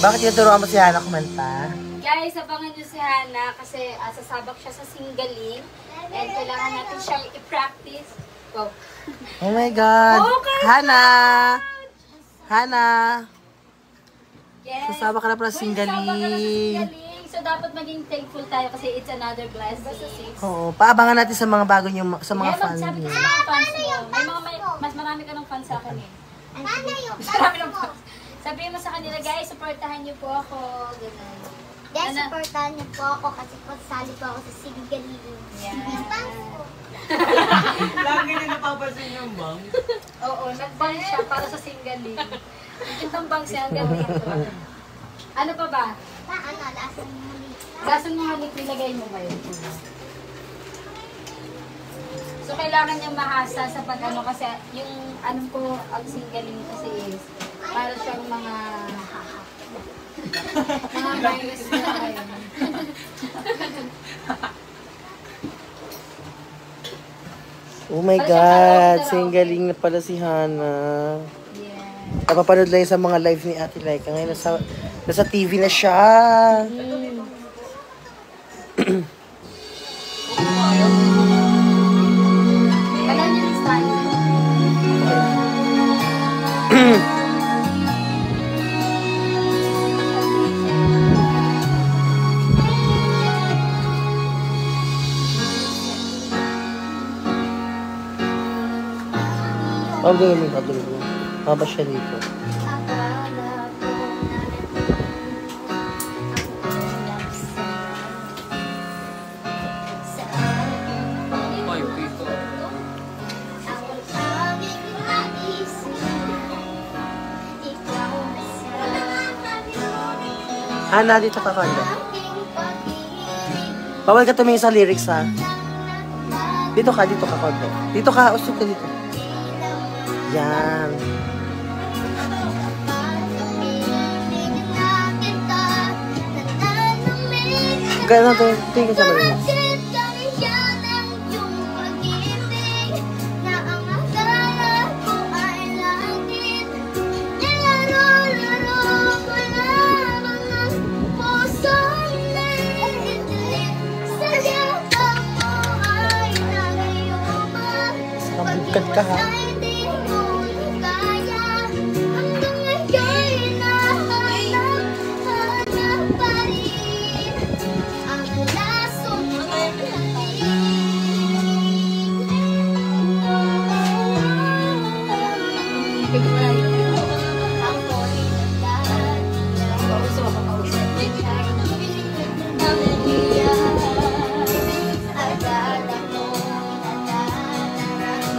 Bakit tinuturuan mo si Hana kumanta? Guys, abangan nyo si Hana kasi sasabak siya sa singgaling. And kailangan natin siyang i-practice. Go. Oh my God! Okay. Hana! Hana! Yes. Sasabak ka na pala Sasabak ka na sa singgaling. singgaling. So, dapat maging thankful tayo kasi it's another blessing. Oo, paabangan natin sa mga bago nyo, sa mga fan Sabi ko nyo. sa mga fans mo. Mas marami ka ng fans sa akin eh. Mas marami ng fans. Sabihin mo sa kanila, guys, supportahan niyo po ako. Ganun. Guys, supportahan niyo po ako kasi sali po ako sa singgaling. Yung fans ko. Lagi na napapansin yung bang. Oo, nag-bang siya para sa singgaling. Itong bang siya hanggang dito. Ano pa ba? Lasan mo halik. Lasan mo halik, nilagay mo ba yun? So, kailangan niyang mahasa sa pag-ano kasi yung anong ko ang singgaling kasi is para siyang mga virus na kayo. Oh my God! Singgaling na pala si Hana. Yeah. Napapanood lang yun sa mga live ni Ate Laika. Ngayon nasa TV na siya. Kailan yung style? Pagdulong mo, pagdulong mo. Mababa siya dito. Hana, dito ka kanda. Bawal ka tumingin sa lyrics, ha? Dito ka konti. Dito ka, usok ka dito. Yan. Gano'n to, tingin sa mga. Bukat ka, ha?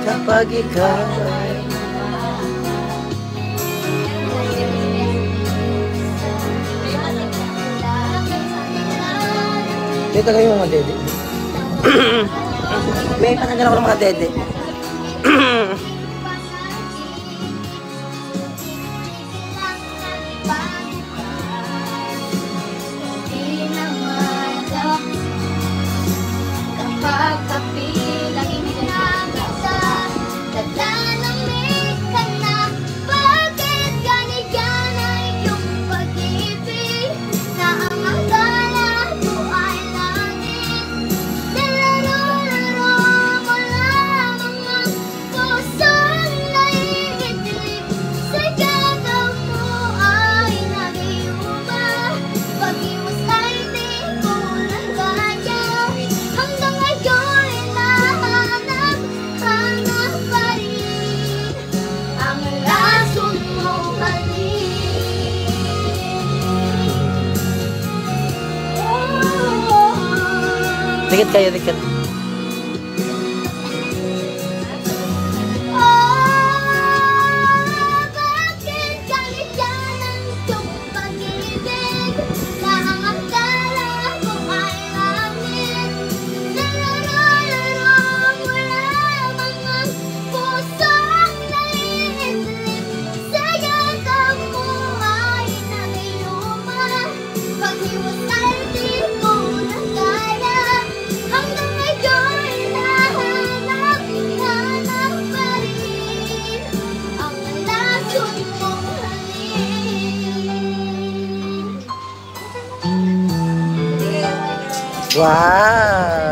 Kapag ikaw ay dito kayo mga dede. May panagyan ako ng mga dede. Dikit kayo, dikit. Wow!